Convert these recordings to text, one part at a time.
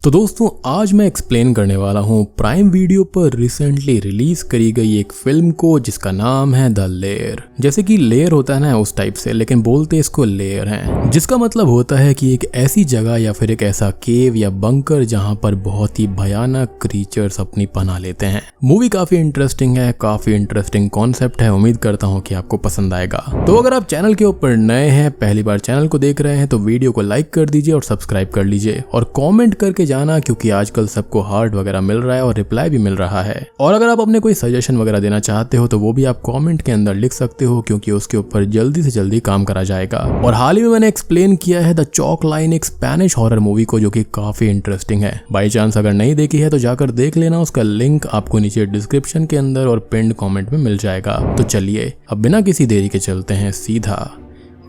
तो दोस्तों आज मैं एक्सप्लेन करने वाला हूँ प्राइम वीडियो पर रिसेंटली रिलीज करी गई एक फिल्म को जिसका नाम है द लेयर। जैसे कि लेयर होता है ना उस टाइप से, लेकिन बोलते इसको लेयर हैं, जिसका मतलब होता है कि एक ऐसी जगह या फिर एक ऐसा केव या बंकर जहाँ पर बहुत ही भयानक क्रीचर्स अपनी पनाह लेते हैं। मूवी काफी इंटरेस्टिंग है, काफी इंटरेस्टिंग कॉन्सेप्ट है। उम्मीद करता हूँ कि आपको पसंद आएगा। तो अगर आप चैनल के ऊपर नए हैं, पहली बार चैनल को देख रहे हैं, तो वीडियो को लाइक कर दीजिए और सब्सक्राइब कर लीजिए और कॉमेंट करके जाना, क्योंकि आजकल सबको हार्ट वगैरह मिल रहा है और रिप्लाई भी मिल रहा है। और अगर आप अपने कोई सजेशन वगैरह देना चाहते हो तो वो भी आप कमेंट के अंदर लिख सकते हो, क्योंकि उसके ऊपर जल्दी से जल्दी काम करा जाएगा। और हाल ही में मैंने एक्सप्लेन किया है द चॉक लाइन, एक स्पेनिश हॉरर मूवी को, जो कि काफी इंटरेस्टिंग है। बाई चांस अगर नहीं देखी है तो जाकर देख लेना, उसका लिंक आपको नीचे डिस्क्रिप्शन के अंदर और पिन्ड कॉमेंट में मिल जाएगा। तो चलिए अब बिना किसी देरी के चलते हैं सीधा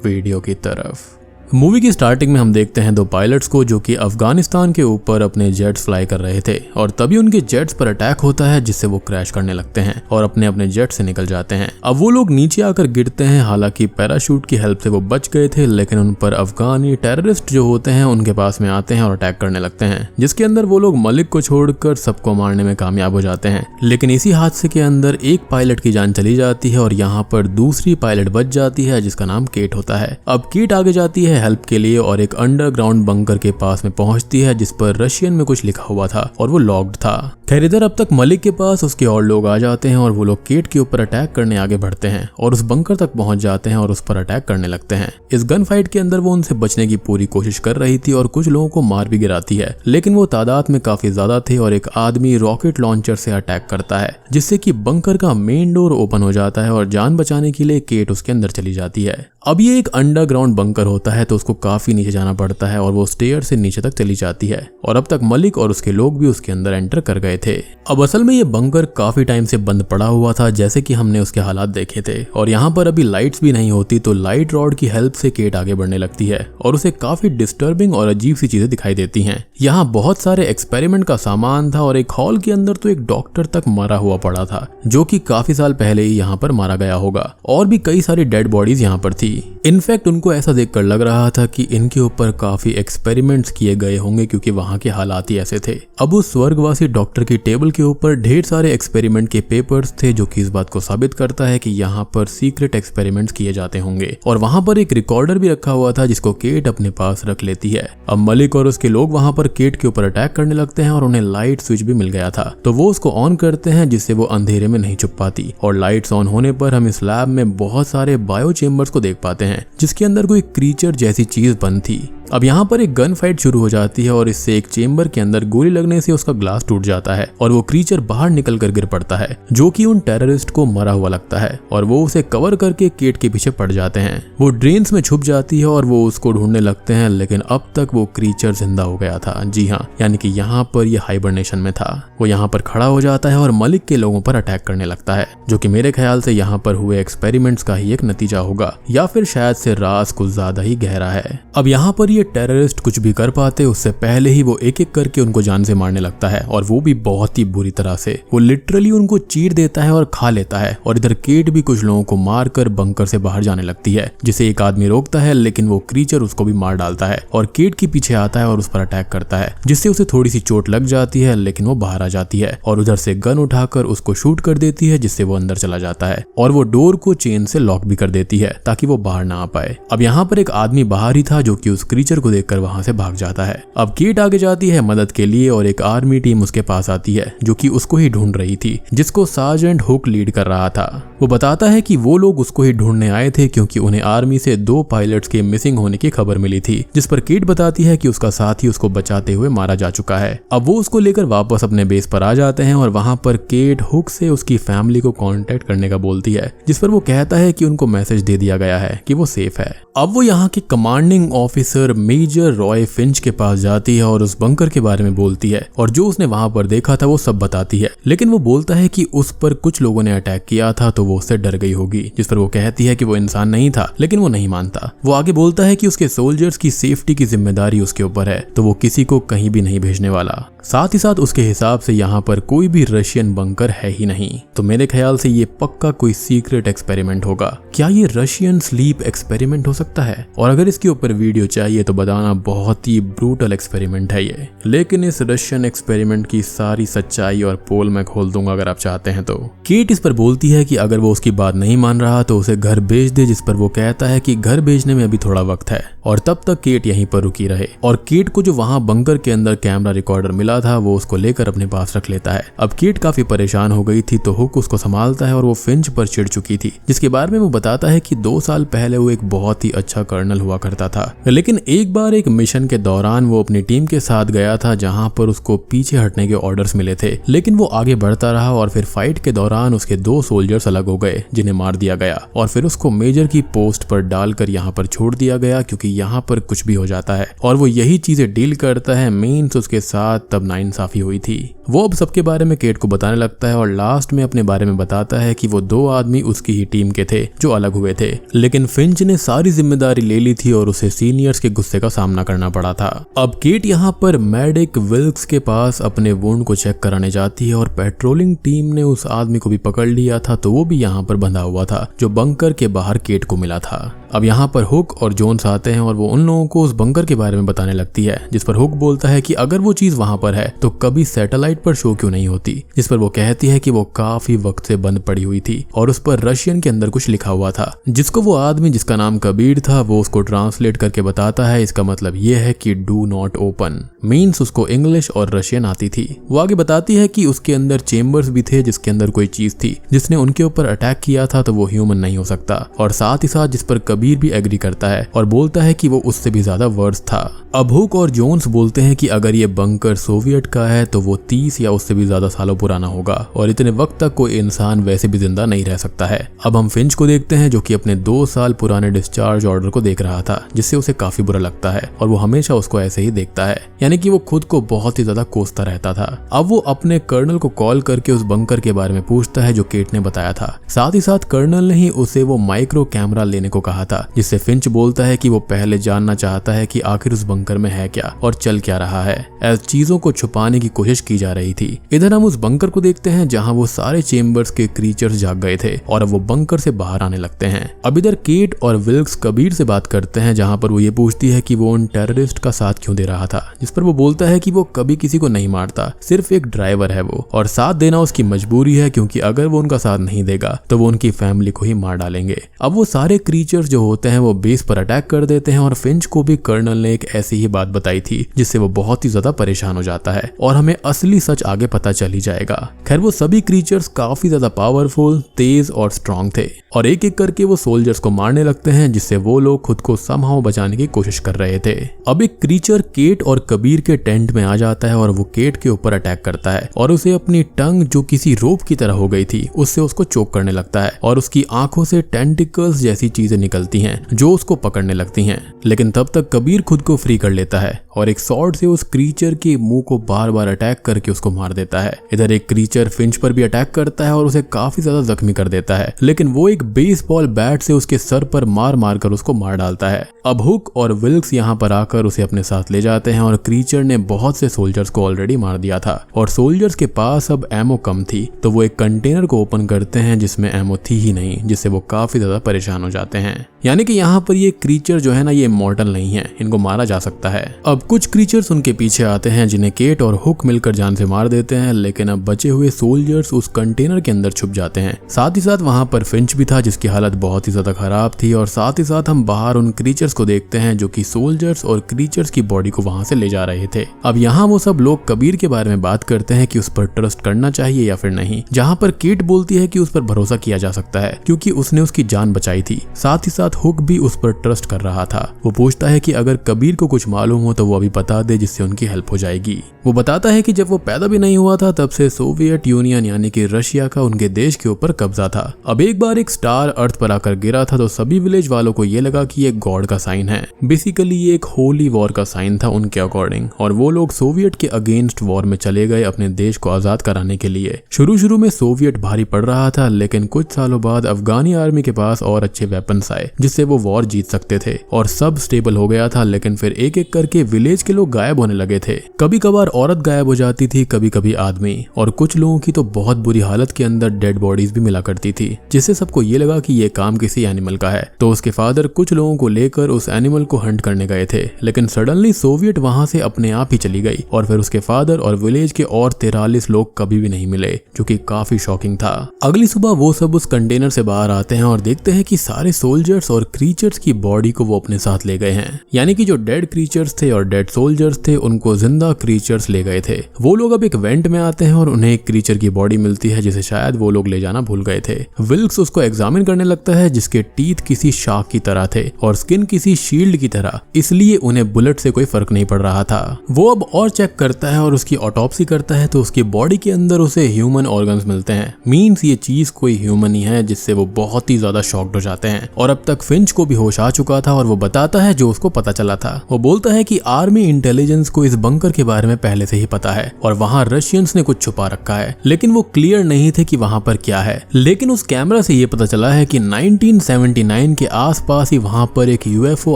वीडियो की तरफ। मूवी की स्टार्टिंग में हम देखते हैं दो पायलट्स को जो कि अफगानिस्तान के ऊपर अपने जेट्स फ्लाई कर रहे थे, और तभी उनके जेट्स पर अटैक होता है जिससे वो क्रैश करने लगते हैं और अपने अपने जेट से निकल जाते हैं। अब वो लोग नीचे आकर गिरते हैं। हालांकि पैराशूट की हेल्प से वो बच गए थे, लेकिन उन पर अफगानी टेररिस्ट जो होते हैं उनके पास में आते हैं और अटैक करने लगते हैं, जिसके अंदर वो लोग मलिक को छोड़कर सबको मारने में कामयाब हो जाते हैं। लेकिन इसी हादसे के अंदर एक पायलट की जान चली जाती है और यहाँ पर दूसरी पायलट बच जाती है जिसका नाम केट होता है। अब केट आगे जाती है हेल्प के लिए और एक अंडरग्राउंड बंकर के पास में पहुंचती है जिस पर रशियन में कुछ लिखा हुआ था और वो लॉक्ड था। खैर इधर अब तक मलिक के पास उसके और लोग आ जाते हैं और वो लोग केट के ऊपर अटैक करने आगे बढ़ते हैं और उस बंकर तक पहुंच जाते हैं और उस पर अटैक करने लगते हैं। इस गन फाइट के अंदर वो उनसे बचने की पूरी कोशिश कर रही थी और कुछ लोगों को मार भी गिराती है, लेकिन वो तादाद में काफी ज्यादा थे और एक आदमी रॉकेट लॉन्चर से अटैक करता है, जिससे कि बंकर का मेन डोर ओपन हो जाता है और जान बचाने के लिए केट उसके अंदर चली जाती है। अब ये एक अंडरग्राउंड बंकर होता है तो उसको काफी नीचे जाना पड़ता है और वो स्टेयर से नीचे तक चली जाती है, और अब तक मलिक और उसके लोग भी उसके अंदर एंटर कर गए थे। अब असल में ये बंकर काफी टाइम से बंद पड़ा हुआ था, जैसे कि हमने उसके हालात देखे थे, और यहाँ पर अभी लाइट्स भी नहीं होती। तो लाइट रॉड की हेल्प से केट आगे बढ़ने लगती है और उसे काफी डिस्टर्बिंग और अजीब सी चीजें दिखाई देती हैं। यहाँ बहुत सारे एक्सपेरिमेंट का सामान था और एक हॉल के अंदर तो एक डॉक्टर तक मरा हुआ पड़ा था, जो कि काफी साल पहले ही यहाँ पर मारा गया होगा, और भी कई सारी डेड बॉडीज यहाँ पर थी। इनफैक्ट उनको ऐसा देखकर लग रहा था कि इनके ऊपर काफी एक्सपेरिमेंट्स किए गए होंगे, क्योंकि वहां के हालात ही ऐसे थे। अब उस स्वर्गवासी डॉक्टर की टेबल के ऊपर ढेर सारे एक्सपेरिमेंट के पेपर्स थे, जो कि इस बात को साबित करता है कि यहाँ पर सीक्रेट एक्सपेरिमेंट्स किए जाते होंगे। और वहां पर एक रिकॉर्डर भी रखा हुआ था जिसको केट अपने पास रख लेती है। अब मलिक और उसके लोग वहां पर केट के ऊपर अटैक करने लगते हैं और उन्हें लाइट स्विच भी मिल गया था, तो वो उसको ऑन करते हैं जिससे वो अंधेरे में नहीं छुप पाती। और लाइट्स ऑन होने पर हम इस लैब में बहुत सारे बायो चेम्बर्स को देख पाते हैं, जिसके अंदर कोई क्रीचर जैसी चीज बंद थी। अब यहाँ पर एक गन फाइट शुरू हो जाती है और इससे एक चेम्बर के अंदर गोली लगने से उसका ग्लास टूट जाता है और वो क्रीचर बाहर निकल कर गिर पड़ता है, जो कि उन टेररिस्ट को मरा हुआ लगता है, और वो उसे कवर करके केट के पीछे पड़ जाते हैं। वो ड्रेन्स में छुप जाती है और वो उसको ढूंढने लगते हैं, लेकिन अब तक वो क्रीचर जिंदा हो गया था। जी हाँ, यानी कि यहाँ पर ये हाइबरनेशन में था। वो यहाँ पर खड़ा हो जाता है और मलिक के लोगों पर अटैक करने लगता है, जो कि मेरे ख्याल से यहाँ पर हुए एक्सपेरिमेंट्स का ही एक नतीजा होगा, या फिर शायद से राज कुछ ज्यादा ही गहरा है। अब यहाँ पर ये टेररिस्ट कुछ भी कर पाते उससे पहले ही वो एक एक करके उनको जान से मारने लगता है, और वो भी बहुत ही बुरी तरह से। वो लिटरली उनको चीर देता है और खा लेता है। और इधर केट भी कुछ लोगों को मारकर बंकर से बाहर जाने लगती है, जिसे एक आदमी रोकता है, लेकिन वो क्रीचर उसको भी मार डालता है और केट के पीछे आता है और उस पर अटैक करता है, जिससे उसे थोड़ी सी चोट लग जाती है, लेकिन वो बाहर आ जाती है और उधर से गन उठाकर उसको शूट कर देती है, जिससे वो अंदर चला जाता है और वो डोर को चेन से लॉक भी कर देती है ताकि वो बाहर ना आ पाए। अब यहाँ पर एक आदमी बाहर ही था जो कि उस क्रीचर को देखकर वहां से भाग जाता है। अब केट आगे जाती है मदद के लिए और एक आर्मी टीम उसके पास आती है, जो कि उसको ही ढूंढ रही थी, जिसको सार्जेंट हुक लीड कर रहा था। वो बताता है कि वो लोग उसको ही ढूंढने आए थे, क्योंकि उन्हें आर्मी से 2 पायलट्स के मिसिंग होने की खबर मिली थी, जिस पर केट बताती है कि उसका साथी उसको बचाते हुए मारा जा चुका है। अब वो उसको लेकर वापस अपने बेस पर आ जाते हैं और वहां पर केट हुक से उसकी फैमिली को कांटेक्ट करने का बोलती है, जिस पर वो कहता है कि उनको मैसेज दे दिया गया है कि वो सेफ है। अब वो यहाँ के commanding officer major Roy Finch के पास जाती है और उस बंकर के बारे में बोलती है, और जो उसने वहां पर देखा था वो सब बताती है, लेकिन वो बोलता है कि उस पर कुछ लोगों ने अटैक किया था तो वो उससे डर गई होगी, जिस पर वो कहती है कि वो इंसान नहीं था, लेकिन वो नहीं मानता। वो आगे बोलता है कि उसके सोल्जर्स की सेफ्टी की जिम्मेदारी उसके ऊपर है, तो वो किसी को कहीं भी नहीं भेजने वाला। साथ ही साथ उसके हिसाब से यहाँ पर कोई भी रशियन बंकर है ही नहीं, तो मेरे ख्याल से ये पक्का कोई सीक्रेट एक्सपेरिमेंट होगा। क्या ये रशियन स्लीप एक्सपेरिमेंट हो सकता है? और अगर इसके ऊपर वीडियो चाहिए तो बताना बहुत ही ब्रूटल एक्सपेरिमेंट है ये, लेकिन इस रशियन एक्सपेरिमेंट की सारी सच्चाई और पोल मैं खोल दूंगा अगर आप चाहते हैं तो। केट इस पर बोलती है कि अगर वो उसकी बात नहीं मान रहा तो उसे घर भेज दे, जिस पर वो कहता है कि घर भेजने में अभी थोड़ा वक्त है और तब तक केट यहीं पर रुकी रहे। और केट को जो वहां बंकर के अंदर कैमरा रिकॉर्डर मिला था वो उसको लेकर अपने पास रख लेता है। अब केट काफी परेशान हो गई थी तो हुक उसको संभालता है और वो फिंच पर चिढ़ चुकी थी, जिसके बारे में वो बताता है कि 2 साल पहले वो एक बहुत ही अच्छा कर्नल हुआ करता था, लेकिन एक बार एक मिशन के दौरान वो अपनी टीम के साथ गया था जहां पर उसको पीछे हटने के ऑर्डर्स मिले थे, लेकिन वो आगे बढ़ता रहा और फिर फाइट के दौरान उसके 2 सोल्जर्स अलग हो गए जिन्हें मार दिया गया और फिर उसको मेजर की पोस्ट पर डालकर यहाँ पर छोड़ दिया गया क्योंकि यहाँ पर कुछ भी हो जाता है और वो यही चीजें डील करता है। मीन्स उसके साथ तब नाइंसाफी हुई थी। वो अब सबके बारे में केट को बताने लगता है और लास्ट में अपने बारे में बताता है कि वो 2 आदमी उसकी ही टीम के थे जो अलग हुए थे, लेकिन फिंच ने सारी जिम्मेदारी ले ली थी और उसे सीनियर्स के गुस्से का सामना करना पड़ा था। अब केट यहाँ पर मेडिक विल्क्स के पास अपने वुंड को चेक कराने जाती है और पेट्रोलिंग टीम ने उस आदमी को भी पकड़ लिया था, तो वो भी यहाँ पर बंधा हुआ था जो बंकर के बाहर केट को मिला था। अब यहाँ पर हुक और जोन्स आते हैं और वो उन लोगों को उस बंकर के बारे में बताने लगती है, जिस पर हुक बोलता है कि अगर वो चीज वहां पर है तो कभी सैटेलाइट पर शो क्यों नहीं होती, जिस पर वो कहती है कि वो काफी वक्त से बंद पड़ी हुई थी और उस पर रशियन के अंदर कुछ लिखा हुआ था, जिसको वो आदमी जिसका नाम कबीर था वो उसको ट्रांसलेट करके बताता है। इसका मतलब ये है कि डू नॉट ओपन, मीन्स उसको इंग्लिश और रशियन आती थी। वो आगे बताती है कि उसके अंदर चेम्बर्स भी थे जिसके अंदर कोई चीज थी जिसने उनके ऊपर अटैक किया था, तो वो ह्यूमन नहीं हो सकता, और साथ ही साथ जिस पर कबीर भी एग्री करता है और बोलता है कि वो उससे भी ज्यादा वर्स था। अब हुक और जोन्स बोलते हैं कि अगर ये बंकर सोवियत का है तो वो 30 या उससे भी ज्यादा सालों पुराना होगा और इतने वक्त तक कोई इंसान वैसे भी जिंदा नहीं रह सकता है। अब हम फिंच को देखते हैं जो कि अपने 2 साल पुराने डिस्चार्ज ऑर्डर को देख रहा था, जिससे उसे काफी बुरा लगता है और वो हमेशा उसको ऐसे ही देखता है, यानी कि वो खुद को बहुत ही ज्यादा कोसता रहता था। अब वो अपने कर्नल को कॉल करके उस बंकर के बारे में पूछता है जो केट ने बताया था। साथ ही साथ कर्नल ने ही उसे वो माइक्रो कैमरा लेने को कहा था, जिससे फिंच बोलता है कि वो पहले जानना चाहता है कि आखिर उस बंकर में है क्या और चल क्या रहा है, ऐसी चीजों को छुपाने की कोशिश की जा रही थी। इधर हम उस बंकर को देखते हैं जहां वो सारे चेम्बर्स के क्रीचर्स जाग गए थे और अब वो बंकर से बाहर आने लगते हैं। अब इधर केट और विल्क्स कबीर से बात करते हैं जहां पर वो ये पूछती है कि वो उन टेररिस्ट का साथ क्यों दे रहा था, जिस पर वो बोलता है कि वो कभी किसी को नहीं मारता, सिर्फ एक ड्राइवर है वो और साथ देना उसकी मजबूरी है क्योंकि अगर वो उनका साथ नहीं देगा तो वो उनकी फैमिली को ही मार डालेंगे। अब वो सारे क्रीचर्स जो होते हैं वो बेस पर अटैक कर देते हैं और फिंच को भी कर्नल ने एक ऐसी ही बात बताई थी जिससे वो बहुत ही ज्यादा परेशान हो जाता है और हमें असली सच आगे पता चल ही जाएगा। खैर वो सभी क्रीचर्स काफी ज्यादा पावरफुल, तेज और स्ट्रांग थे और एक एक करके वो सोल्जर्स को मारने लगते हैं, जिससे वो लोग खुद को समहाउ बचाने की कोशिश कर रहे थे। अब एक क्रीचर केट और कबीर के टेंट में आ जाता है और वो केट के ऊपर अटैक करता है और उसे अपनी टंग जो किसी रोप की तरह हो गई थी उससे उसको चोक करने लगता है और उसकी आंखों से टेंटिकल्स जैसी चीजें निकलती हैं जो उसको पकड़ने लगती हैं। लेकिन तब तक कबीर खुद को फ्री कर लेता है और एक स्वॉर्ड से उस क्रीचर के मुंह को बार बार अटैक करके उसको मार देता है। इधर एक क्रीचर फिंच पर भी अटैक करता है और उसे काफी ज्यादा जख्मी कर देता है, लेकिन वो एक बेसबॉल बैट से उसके सर पर मार मार कर उसको मार डालता है। अब हुक और विल्क्स यहाँ पर आकर उसे अपने साथ ले जाते हैं और क्रीचर ने बहुत से सोल्जर्स को ऑलरेडी मार दिया था और सोल्जर्स के पास अब एमो कम थी, तो वो एक कंटेनर को ओपन करते हैं जिसमें एमो थी ही नहीं, जिससे वो काफी ज्यादा परेशान हो जाते हैं। यानी कि यहाँ पर ये क्रीचर जो है ना ये इमॉर्टल नहीं है, इनको मारा जा सकता है। अब कुछ क्रीचर्स उनके पीछे आते हैं जिन्हें केट और हुक मिलकर जान से मार देते हैं, लेकिन अब बचे हुए सोल्जर्स उस कंटेनर के अंदर छुप जाते हैं। साथ ही साथ वहां पर फिंच भी था जिसकी हालत बहुत ही ज्यादा खराब थी और साथ ही साथ हम बाहर उन क्रीचर्स को देखते हैं जो कि सोल्जर्स और क्रीचर्स की बॉडी को वहां से ले जा रहे थे। अब यहाँ वो सब लोग कबीर के बारे में बात करते हैं कि उस पर ट्रस्ट करना चाहिए या फिर नहीं, जहाँ पर केट बोलती है कि उस पर भरोसा किया जा सकता है क्योंकि उसने उसकी जान बचाई थी। साथ ही साथ हुक भी उस पर ट्रस्ट कर रहा था। वो पूछता है कि अगर कबीर को कुछ मालूम हो तो वो अभी बता दे जिससे उनकी हेल्प हो जाएगी। वो बताता है कि जब वो पैदा भी नहीं हुआ था तब से सोवियत यूनियन यानी कि रशिया का उनके देश के ऊपर कब्जा था। अब एक बार एक स्टार अर्थ पर आकर गिरा था तो सभी विलेज वालों को ये लगा कि ये गॉड का साइन है। बेसिकली ये एक होली वॉर का साइन था उनके अकॉर्डिंग और वो लोग सोवियत के अगेंस्ट वॉर में चले गए अपने देश को आजाद कराने के लिए। शुरू में सोवियत भारी पड़ रहा था, लेकिन कुछ सालों बाद अफगानी आर्मी के पास और अच्छे वेपन्स आए जिससे वो वॉर जीत सकते थे और सब स्टेबल हो गया था। लेकिन फिर एक एक करके विलेज के लोग गायब होने लगे थे। कभी कभार औरत गायब हो जाती थी, कभी कभी आदमी, और कुछ लोगों की तो बहुत बुरी हालत के अंदर डेड बॉडीज भी मिला करती थी, जिससे सबको ये लगा कि ये काम किसी एनिमल का है। तो उसके फादर कुछ लोगों को लेकर उस एनिमल को हंट हंट करने गए थे, लेकिन सडनली सोवियत वहां से अपने आप ही चली गई और फिर उसके फादर और विलेज के और 43 लोग कभी भी नहीं मिले, जो कि काफी शॉकिंग था। अगली सुबह वो सब उस कंटेनर से बाहर आते हैं और देखते हैं कि सारे सोल्जर्स और क्रीचर्स की बॉडी को वो अपने साथ ले गए हैं। यानी कि जो डेड क्रीचर्स थे और डेड सोल्जर्स थे उनको जिंदा क्रीचर्स ले गए थे। वो लोग अब एक वेंट में आते हैं और उन्हें एक क्रीचर की बॉडी मिलती है जिसे शायद वो लोग ले जाना भूल गए थे। विल्क्स उसको एग्जामिन करने लगता है, जिसके टीथ किसी शार्क की तरह थे और स्किन किसी शील्ड की तरह, इसलिए उन्हें बुलेट से कोई फर्क नहीं पड़ रहा था। वो अब और चेक करता है और उसकी ऑटोप्सी करता है तो उसकी बॉडी के अंदर उसे ह्यूमन ऑर्गन्स मिलते हैं। मींस ये चीज कोई ह्यूमन ही है, जिससे वो बहुत ही ज्यादा शॉक्ड हो जाते हैं। और अब तक फिंच को भी होश आ चुका था और वो बताता है जो उसको पता चला था। वो बोलता है कि आर्मी इंटेलिजेंस को इस बंकर के बारे में पहले से ही पता है और वहां रशियंस ने कुछ छुपा रखा है, लेकिन वो क्लियर नहीं थे कि वहां पर क्या है। लेकिन उस कैमरा से ये पता चला है कि 1979 के आसपास ही वहां पर एक यूएफओ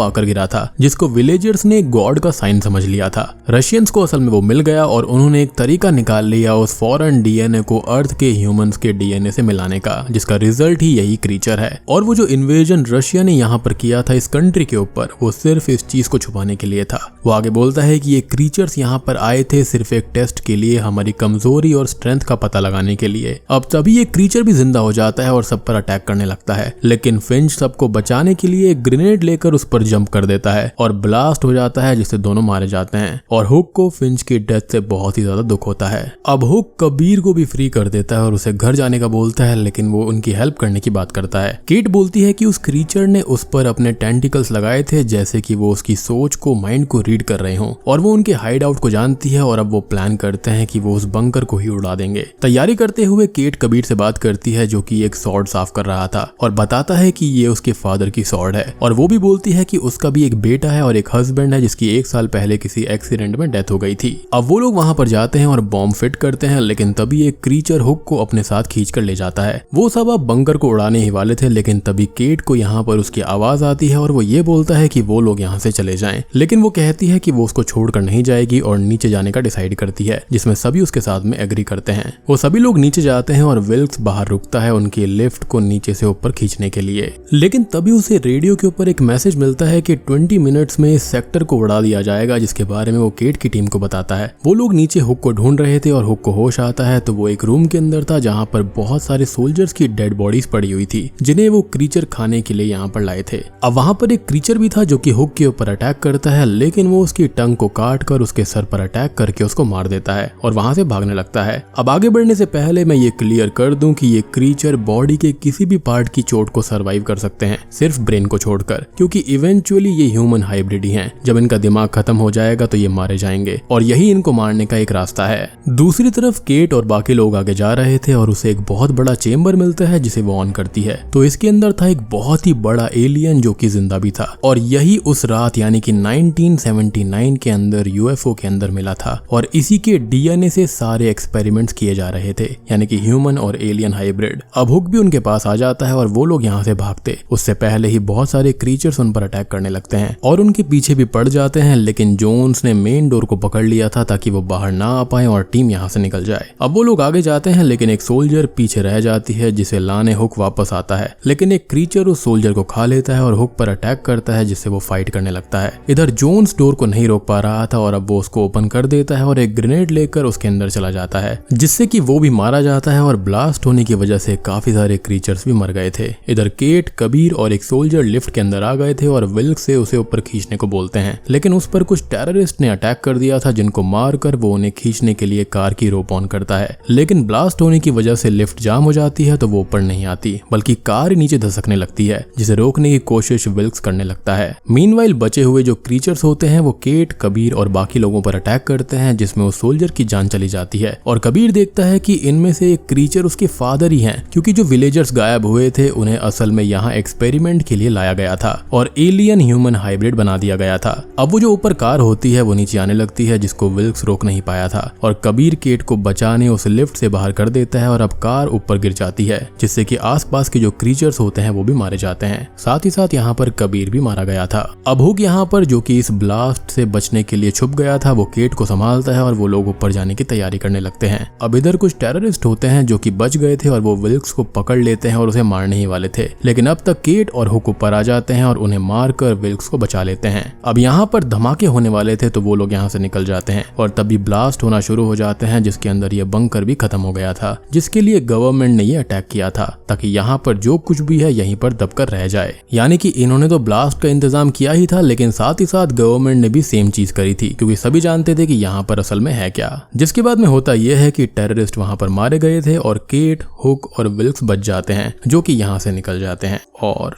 आकर गिरा था, जिसको विलेजर्स ने गॉड का साइन समझ लिया था। रशियंस को असल में वो मिल गया और उन्होंने एक तरीका निकाल लिया उस फॉरेन डीएनए को अर्थ के ह्यूमंस के डीएनए से मिलाने का, जिसका रिजल्ट ही यही क्रीचर है। और वो जो इन्वेजन रशिया ने यहाँ पर किया था इस कंट्री के ऊपर, वो सिर्फ इस चीज को छुपाने के लिए था। वो आगे बोलता है कि ये क्रीचर्स यहाँ पर आए थे सिर्फ एक टेस्ट के लिए, हमारी कमजोरी और स्ट्रेंथ का पता लगाने के लिए। अब तभी ये क्रीचर भी जिंदा हो जाता है और सब पर अटैक करने लगता है, लेकिन फिंच सबको बचाने के लिए एक ग्रेनेड लेकर उस पर जंप कर देता है और ब्लास्ट हो जाता है, जिससे दोनों मारे जाते हैं। और हुक को फिंच की डेथ से बहुत ही ज्यादा दुख होता है। अब हुक कबीर को भी फ्री कर देता है और उसे घर जाने का बोलता है, लेकिन वो उनकी हेल्प करने की बात करता है। केट बोलती है कि उस क्रीचर ने उस पर अपने टेंटिकल्स लगाए थे, जैसे कि वो उसकी सोच को, माइंड को रीड कर रहे हों, और वो उनके हाइड आउट को जानती है। और अब वो प्लान करते हैं कि वो उस बंकर को ही उड़ा देंगे। तैयारी करते हुए केट कबीर से बात करती है, जो कि एक सॉर्ड साफ कर रहा था, और बताता है कि ये उसके फादर की सॉर्ड है। और वो भी बोलती है कि उसका भी एक बेटा है और एक हस्बैंड है, जिसकी 1 साल पहले किसी एक्सीडेंट में डेथ हो गई थी। अब वो लोग वहां पर जाते हैं और बॉम्ब फिट करते हैं, लेकिन तभी एक क्रीचर हुक को अपने साथ खींच कर ले जाता है। वो सब अब बंकर को उड़ाने ही वाले थे, लेकिन तभी केट को यहाँ पर उसकी आवाज आती है और वो ये बोलता है कि वो लोग यहाँ से चले जाएं। लेकिन वो कहती है कि वो उसको छोड़कर नहीं जाएगी और नीचे जाने का डिसाइड करती है, जिसमें सभी उसके साथ में एग्री करते हैं। वो सभी लोग नीचे जाते हैं और विल्क्स बाहर रुकता है उनकी लिफ्ट को नीचे से ऊपर खींचने के लिए। लेकिन तभी उसे रेडियो के ऊपर एक मैसेज मिलता है कि 20 मिनट्स में इस सेक्टर को उड़ा दिया जाएगा, जिसके बारे में वो केट की टीम को बताता है। वो लोग नीचे हुक को ढूंढ रहे थे और हुक को होश आता है तो वो एक रूम के अंदर था, जहाँ पर बहुत सारे सोल्जर्स की डेड बॉडीज पड़ी हुई थी, जिन्हें वो क्रीचर खाने के लिए यहाँ पर लाए थे। अब वहाँ पर एक क्रीचर भी था जो कि हुक के ऊपर अटैक करता है, लेकिन वो उसकी टंग को काट कर उसके सर पर अटैक करके उसको मार देता है और वहां से भागने लगता है। अब आगे बढ़ने से पहले मैं ये क्लियर कर दूं कि ये क्रीचर बॉडी के किसी भी पार्ट की चोट को सरवाइव कर सकते हैं, सिर्फ ब्रेन को छोड़कर, क्योंकि इवेंचुअली ये ह्यूमन हाइब्रिड ही हैं। जब इनका दिमाग खत्म हो जाएगा तो ये मारे जाएंगे और यही इनको मारने का एक रास्ता है। दूसरी तरफ केट और बाकी लोग आगे जा रहे थे और उसे एक बहुत बड़ा चेम्बर मिलता है, जिसे वो ऑन करती है। तो इसके अंदर था एक बहुत ही बड़ा एलियन जो कि जिंदा भी था, और यही उस रात यानी कि 1979 के अंदर यूएफओ के अंदर मिला था, और इसी के डीएनए से सारे एक्सपेरिमेंट्स किए जा रहे थे, यानी कि ह्यूमन और एलियन हाइब्रिड। अब हुक भी उनके पास आ जाता है और वो लोग यहाँ से भागते। उससे पहले ही बहुत सारे क्रीचर्स उन पर अटैक करने लगते हैं और उनके पीछे भी पड़ जाते हैं, लेकिन जोन्स ने मेन डोर को पकड़ लिया था ताकि वो बाहर ना आ पाए और टीम यहाँ से निकल जाए। अब वो लोग आगे जाते हैं, लेकिन एक सोल्जर पीछे रह जाती है, जिसे लाने हुक वापस आता है, लेकिन एक क्रीचर उस सोल्जर को खा लेता है और हुक पर अटैक करता है, जिससे वो फाइट करने लगता है। इधर जोन्स डोर को नहीं रोक पा रहा था और अब वो उसको ओपन कर देता है और एक ग्रेनेड लेकर उसके अंदर चला जाता है, जिससे कि वो भी मारा जाता है और ब्लास्ट होने की वजह से काफी सारे क्रीचर्स भी मर गए थे। इधर केट, कबीर और एक सोल्जर लिफ्ट के अंदर आ गए थे और विल्क से उसे ऊपर खींचने को बोलते हैं, लेकिन उस पर कुछ टेररिस्ट ने अटैक कर दिया था, जिनको मारकर वो उन्हें खींचने के लिए कार की रोप ऑन करता है। लेकिन ब्लास्ट होने की वजह से लिफ्ट जाम हो जाती है तो वो ऊपर नहीं आती, बल्कि कार नीचे धसकने लगती है, जिसे रोकने की कोशिश विल्क्स करने लगता है। मीनवाइल बचे हुए जो क्रीचर्स होते हैं वो केट, कबीर और बाकी लोगों पर अटैक करते हैं, जिसमें उस सोल्जर की जान चली जाती है। और कबीर देखता है कि इनमें से एक क्रीचर उसके फादर ही हैं, क्योंकि जो विलेजर्स गायब हुए थे उन्हें असल में यहाँ एक्सपेरिमेंट के लिए लाया गया था और एलियन ह्यूमन हाइब्रिड बना दिया गया था। अब वो जो ऊपर कार होती है वो नीचे आने लगती है, जिसको विल्क्स रोक नहीं पाया था, और कबीर केट को बचाने उस लिफ्ट से बाहर कर देता है और अब कार ऊपर गिर जाती है, जिससे कि आसपास के जो क्रीचर्स होते हैं वो भी मारे जाते हैं। साथ ही साथ यहाँ पर कबीर भी मारा गया था। अब हुक यहाँ पर, जो कि इस ब्लास्ट से बचने के लिए छुप गया था, वो केट को संभालता है और वो लोग ऊपर जाने की तैयारी करने लगते हैं। अब इधर कुछ टेररिस्ट होते हैं जो कि बच गए थे और वो विल्क्स को पकड़ लेते हैं और उसे मारने ही वाले थे, लेकिन अब तक केट और हुक ऊपर आ जाते हैं और उन्हें मारकर विल्क्स विल्क्स को बचा लेते हैं। अब यहाँ पर धमाके होने वाले थे तो वो लोग यहाँ से निकल जाते हैं और तभी ब्लास्ट होना शुरू हो जाते हैं, जिसके अंदर ये बंकर भी खत्म हो गया था, जिसके लिए गवर्नमेंट ने ये अटैक किया था ताकि यहाँ पर जो कुछ भी है यहीं पर दबकर रह जाए। यानी कि इन्होंने तो ब्लास्ट का इंतजाम किया ही था, लेकिन साथ ही साथ गवर्नमेंट ने भी सेम चीज करी थी, क्योंकि सभी जानते थे कि यहाँ पर असल में है क्या। जिसके बाद में होता यह है कि टेररिस्ट वहां पर मारे गए थे और केट, हुक और विल्क्स बच जाते हैं, जो कि यहाँ से निकल जाते हैं और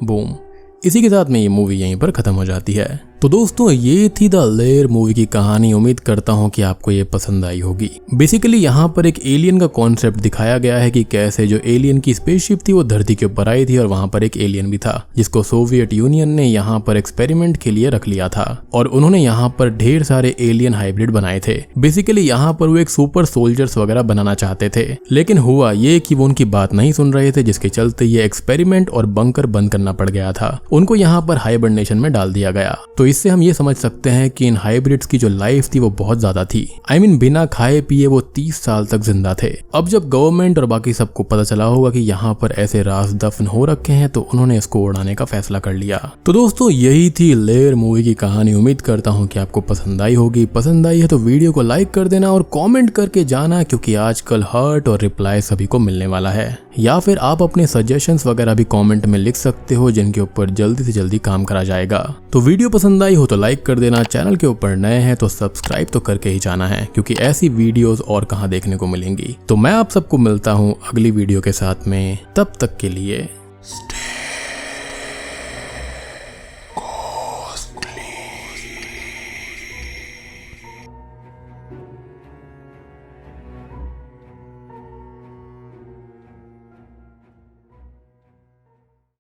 बूम, इसी के साथ में ये मूवी यहीं पर खत्म हो जाती है। तो दोस्तों ये थी द लेयर मूवी की कहानी। उम्मीद करता हूँ कि आपको ये पसंद आई होगी। बेसिकली यहाँ पर एक एलियन का कॉन्सेप्ट दिखाया गया है कि कैसे जो एलियन की स्पेसशिप थी वो धरती के ऊपर आई थी और वहाँ पर एक एलियन भी था जिसको सोवियत यूनियन ने यहाँ पर एक्सपेरिमेंट के लिए रख लिया था और उन्होंने यहाँ पर ढेर सारे एलियन हाइब्रिड बनाए थे। बेसिकली यहाँ पर वो एक सुपर सोल्जर्स वगैरह बनाना चाहते थे, लेकिन हुआ ये कि वो उनकी बात नहीं सुन रहे थे, जिसके चलते ये एक्सपेरिमेंट और बंकर बंद करना पड़ गया था। उनको यहाँ पर हाइबरनेशन में डाल दिया गया। तो इससे हम ये समझ सकते हैं कि इन हाइब्रिड्स की जो लाइफ थी वो बहुत ज्यादा थी। I mean, बिना खाए पिए वो 30 साल तक जिंदा थे। अब जब गवर्नमेंट और बाकी सबको पता चला होगा कि यहाँ पर ऐसे राज दफन हो रखे हैं तो उन्होंने इसको उड़ाने का फैसला कर लिया। तो दोस्तों यही थी लेयर मूवी की कहानी। उम्मीद करता हूँ कि आपको पसंद आई होगी। पसंद आई है तो वीडियो को लाइक कर देना और कॉमेंट करके जाना, क्योंकि आजकल हार्ट और रिप्लाई सभी को मिलने वाला है। या फिर आप अपने सजेशंस वगैरह भी कमेंट में लिख सकते हो, जिनके ऊपर जल्दी से जल्दी काम करा जाएगा। तो वीडियो पसंद आई हो तो लाइक कर देना। चैनल के ऊपर नए हैं तो सब्सक्राइब तो करके ही जाना है, क्योंकि ऐसी वीडियोस और कहां देखने को मिलेंगी। तो मैं आप सबको मिलता हूं अगली वीडियो के साथ में। तब तक के लिए